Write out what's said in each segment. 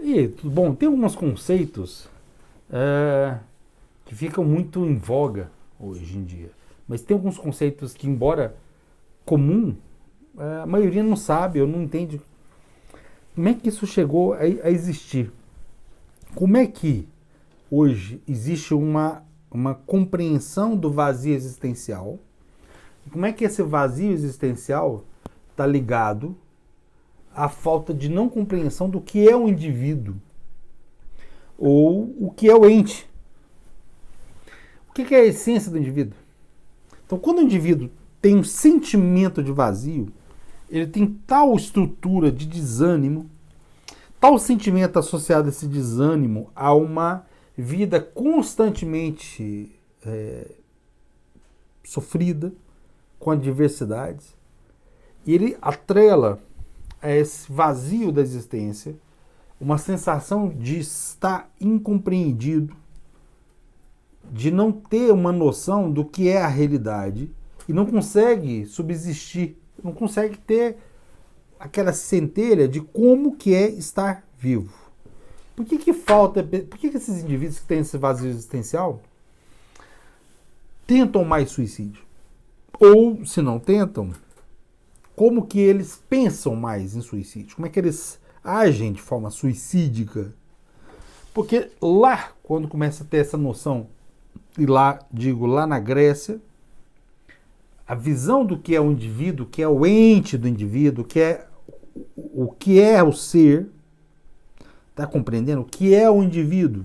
E, bom, tem alguns conceitos que ficam muito em voga hoje em dia. Mas tem alguns conceitos que, embora comum, a maioria não sabe ou não entende como é que isso chegou a existir. Como é que hoje existe uma compreensão do vazio existencial? Como é que esse vazio existencial está ligado à falta de não compreensão do que é o indivíduo ou o que é o ente? O que é a essência do indivíduo? Então, quando o indivíduo tem um sentimento de vazio, ele tem tal estrutura de desânimo, tal sentimento associado a esse desânimo a uma vida constantemente sofrida, com adversidades, e ele atrela a esse vazio da existência uma sensação de estar incompreendido, de não ter uma noção do que é a realidade e não consegue subsistir, não consegue ter aquela centelha de como que é estar vivo. Por que falta, por que esses indivíduos que têm esse vazio existencial tentam mais suicídio? Ou, se não tentam, como que eles pensam mais em suicídio? Como é que eles agem de forma suicídica? Porque lá, quando começa a ter essa noção, e lá, digo, lá na Grécia, a visão do que é o indivíduo, que é o ente do indivíduo, que é o que é o ser, está compreendendo? O que é o indivíduo?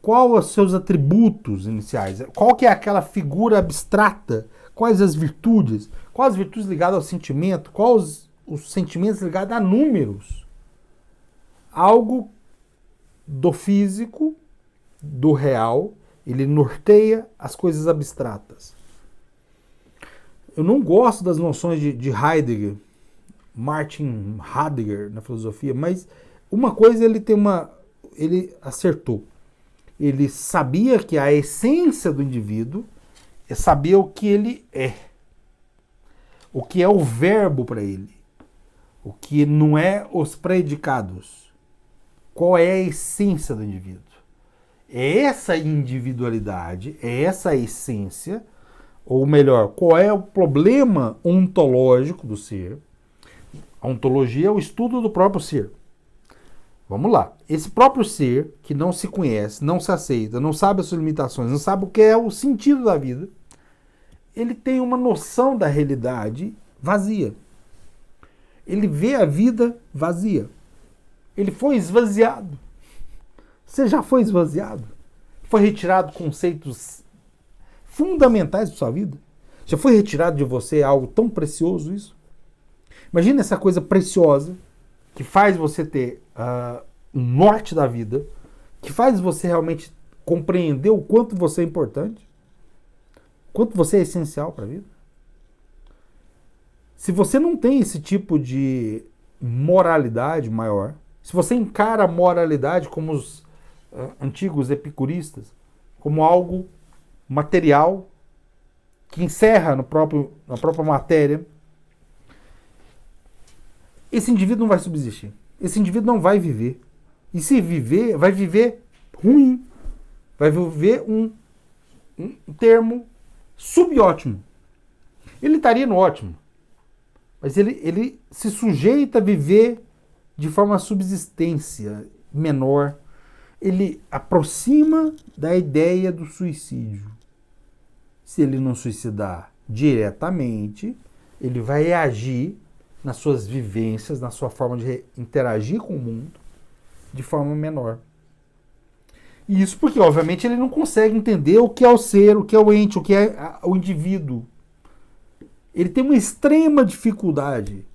Quais os seus atributos iniciais? Qual que é aquela figura abstrata? Quais as virtudes? Quais as virtudes ligadas ao sentimento? Quais os sentimentos ligados a números? Algo do físico, do real, ele norteia as coisas abstratas. Eu não gosto das noções de Heidegger, Martin Heidegger na filosofia, mas uma coisa ele acertou. Ele sabia que a essência do indivíduo é saber o que ele é. O que é o verbo para ele. O que não é os predicados. Qual é a essência do indivíduo? É essa individualidade, é essa essência, ou melhor, qual é o problema ontológico do ser? A ontologia é o estudo do próprio ser. Vamos lá. Esse próprio ser, que não se conhece, não se aceita, não sabe as suas limitações, não sabe o que é o sentido da vida, ele tem uma noção da realidade vazia. Ele vê a vida vazia. Ele foi esvaziado. Você já foi esvaziado? Foi retirado conceitos fundamentais da sua vida? Já foi retirado de você algo tão precioso isso? Imagina essa coisa preciosa que faz você ter um norte da vida, que faz você realmente compreender o quanto você é importante, o quanto você é essencial para a vida. Se você não tem esse tipo de moralidade maior, se você encara a moralidade como os antigos epicuristas, como algo material, que encerra na própria matéria, esse indivíduo não vai subsistir. Esse indivíduo não vai viver. E se viver, vai viver ruim. Vai viver um termo subótimo. Ele estaria no ótimo. Mas ele se sujeita a viver de forma subsistência menor. Ele aproxima da ideia do suicídio. Se ele não suicidar diretamente, ele vai agir nas suas vivências, na sua forma de interagir com o mundo, de forma menor. E isso porque, obviamente, ele não consegue entender o que é o ser, o que é o ente, o que é o indivíduo. Ele tem uma extrema dificuldade.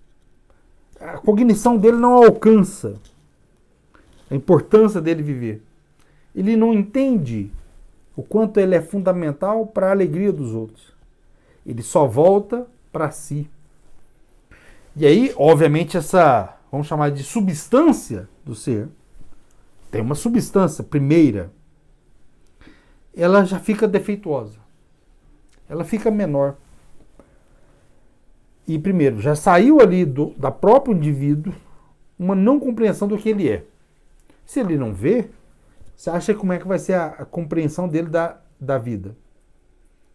A cognição dele não alcança a importância dele viver. Ele não entende o quanto ele é fundamental para a alegria dos outros. Ele só volta para si. E aí, obviamente, essa, vamos chamar de substância do ser, tem uma substância primeira, ela já fica defeituosa. Ela fica menor. E primeiro, já saiu ali da próprio indivíduo uma não compreensão do que ele é. Se ele não vê, você acha como é que vai ser a compreensão dele da vida?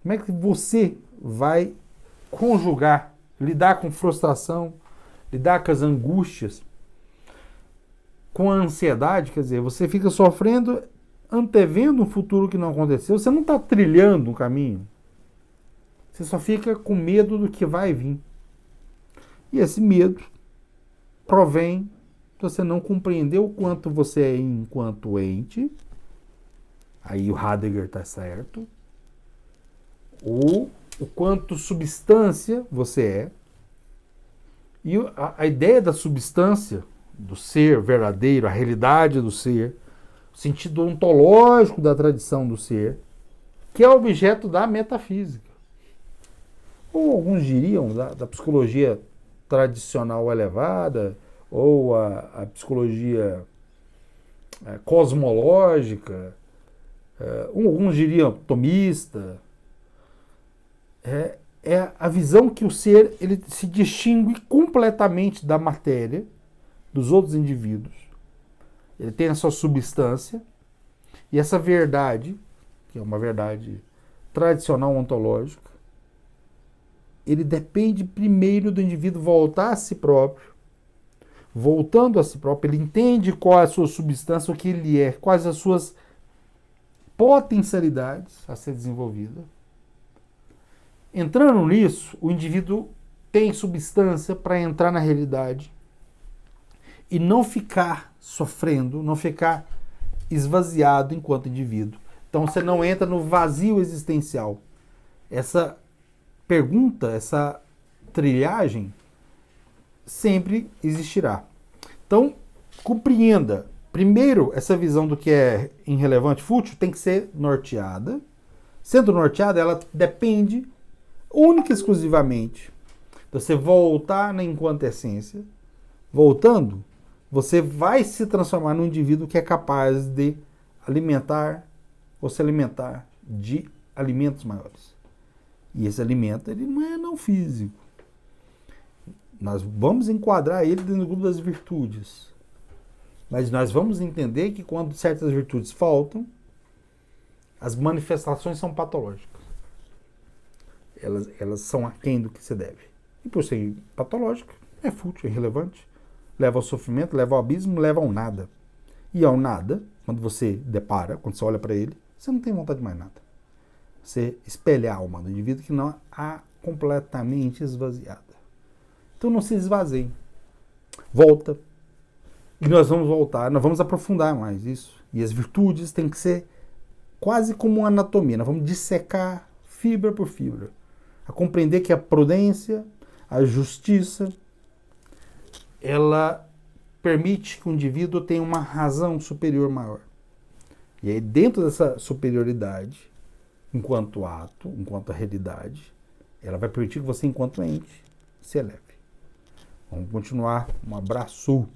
Como é que você vai conjugar, lidar com frustração, lidar com as angústias, com a ansiedade? Quer dizer, você fica sofrendo, antevendo um futuro que não aconteceu, você não está trilhando um caminho. Você só fica com medo do que vai vir. E esse medo provém de você não compreender o quanto você é enquanto ente. Aí o Heidegger está certo. Ou o quanto substância você é. E a ideia da substância, do ser verdadeiro, a realidade do ser, o sentido ontológico da tradição do ser, que é objeto da metafísica. Ou alguns diriam da psicologia tradicional elevada, ou a psicologia cosmológica, alguns diriam tomista. É a visão que o ser ele se distingue completamente da matéria, dos outros indivíduos. Ele tem a sua substância, e essa verdade, que é uma verdade tradicional ontológica, ele depende primeiro do indivíduo voltar a si próprio. Voltando a si próprio, ele entende qual é a sua substância, o que ele é, quais as suas potencialidades a ser desenvolvida. Entrando nisso, o indivíduo tem substância para entrar na realidade e não ficar sofrendo, não ficar esvaziado enquanto indivíduo. Então você não entra no vazio existencial. Essa pergunta, essa trilhagem sempre existirá. Então, compreenda. Primeiro, essa visão do que é irrelevante, fútil, tem que ser norteada. Sendo norteada, ela depende única e exclusivamente de você voltar na enquanto essência. Voltando, você vai se transformar num indivíduo que é capaz de alimentar ou se alimentar de alimentos maiores. E esse alimento ele não é não físico. Nós vamos enquadrar ele dentro do grupo das virtudes. Mas nós vamos entender que quando certas virtudes faltam, as manifestações são patológicas. Elas são aquém do que se deve. E por ser patológico, é fútil, é irrelevante. Leva ao sofrimento, leva ao abismo, leva ao nada. E ao nada, quando você depara, quando você olha para ele, você não tem vontade de mais nada. Você espelha a alma do indivíduo que não há completamente esvaziada. Então não se esvazie. Volta. E nós vamos voltar, nós vamos aprofundar mais isso. E as virtudes têm que ser quase como uma anatomia. Nós vamos dissecar fibra por fibra. A compreender que a prudência, a justiça, ela permite que o indivíduo tenha uma razão superior maior. E aí dentro dessa superioridade, enquanto ato, enquanto realidade, ela vai permitir que você, enquanto ente, se eleve. Vamos continuar. Um abraço.